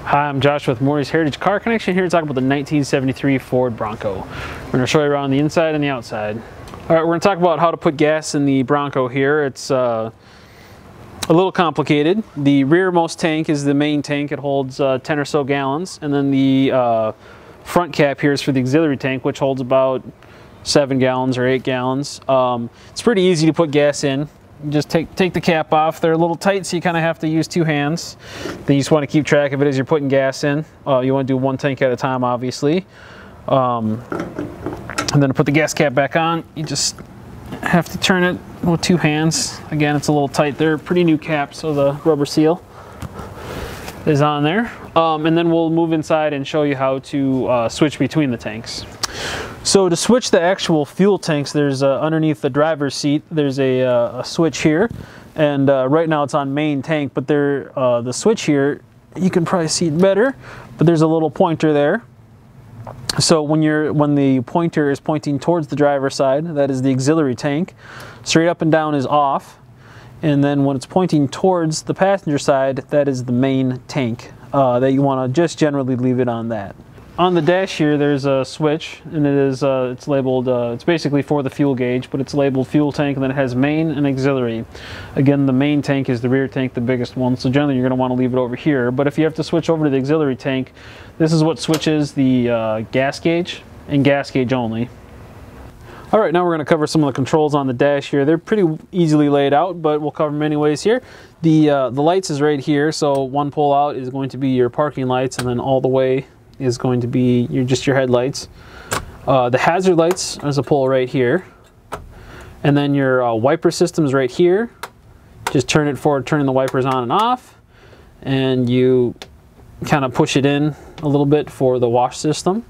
Hi, I'm Josh with Morrie's Heritage Car Connection, here to talk about the 1973 Ford Bronco. We're going to show you around the inside and the outside. Alright, we're going to talk about how to put gas in the Bronco here. It's a little complicated. The rearmost tank is the main tank. It holds 10 or so gallons. And then the front cap here is for the auxiliary tank, which holds about 7 gallons or 8 gallons. It's pretty easy to put gas in. You just take the cap off. They're a little tight, so you kind of have to use 2 hands. Then you just want to keep track of it as you're putting gas in. You want to do 1 tank at a time, obviously. And then to put the gas cap back on, you just have to turn it with 2 hands. Again, it's a little tight. They're pretty new caps, so the rubber seal is on there. And then we'll move inside and show you how to switch between the tanks. So to switch the actual fuel tanks, there's underneath the driver's seat, there's a switch here. And right now it's on main tank, but the switch here, you can probably see it better, but there's a little pointer there. So when the pointer is pointing towards the driver's side, that is the auxiliary tank. Straight up and down is off. And then when it's pointing towards the passenger side, that is the main tank. That you want to just generally leave it on that. On the dash here, there's a switch, and it's labeled, it's basically for the fuel gauge, but it's labeled fuel tank, and then it has main and auxiliary. Again, the main tank is the rear tank, the biggest one, so generally you're going to want to leave it over here. But if you have to switch over to the auxiliary tank, this is what switches the gas gauge, and gas gauge only. Alright, now we're going to cover some of the controls on the dash here. They're pretty easily laid out, but we'll cover them anyways here. The lights is right here, so one pull out is going to be your parking lights, and then all the way is going to be just your headlights. The hazard lights is a pull right here. And then your wiper system is right here. Just turn it forward, turning the wipers on and off. And you kind of push it in a little bit for the wash system.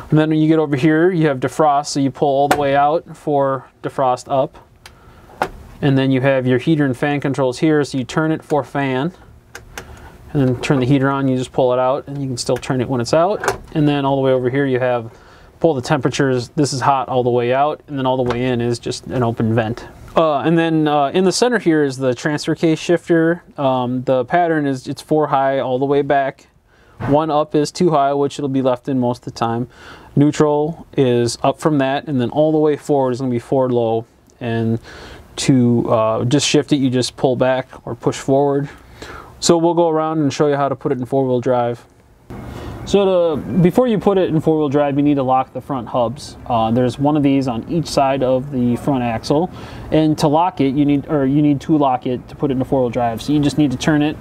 And then when you get over here, you have defrost, so you pull all the way out for defrost up. And then you have your heater and fan controls here, so you turn it for fan. And then turn the heater on, you just pull it out, and you can still turn it when it's out. And then all the way over here you have, pull the temperatures, this is hot all the way out, and then all the way in is just an open vent. And then in the center here is the transfer case shifter. The pattern is, it's 4 high all the way back. 1 up is 2 high, which it'll be left in most of the time. Neutral is up from that, and then all the way forward is going to be forward low. And to just shift it, you just pull back or push forward. So we'll go around and show you how to put it in 4-wheel drive. So before you put it in 4-wheel drive, you need to lock the front hubs. There's one of these on each side of the front axle, and to lock it, you need to lock it to put it into 4-wheel drive. So you just need to turn it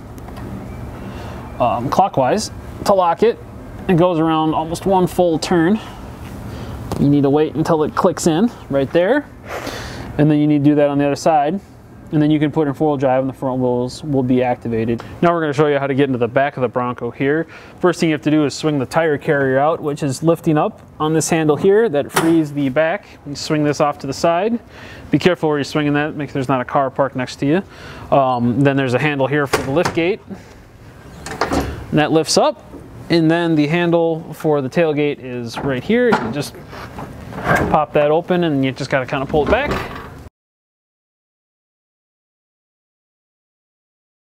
clockwise to lock it. It goes around almost 1 full turn. You need to wait until it clicks in right there, and then you need to do that on the other side. And then you can put it in 4-wheel drive and the front wheels will be activated. Now we're going to show you how to get into the back of the Bronco here. First thing you have to do is swing the tire carrier out, which is lifting up on this handle here. That frees the back. You swing this off to the side. Be careful where you're swinging that, make sure there's not a car parked next to you. Then there's a handle here for the lift gate. And that lifts up. And then the handle for the tailgate is right here. You can just pop that open and you just got to kind of pull it back.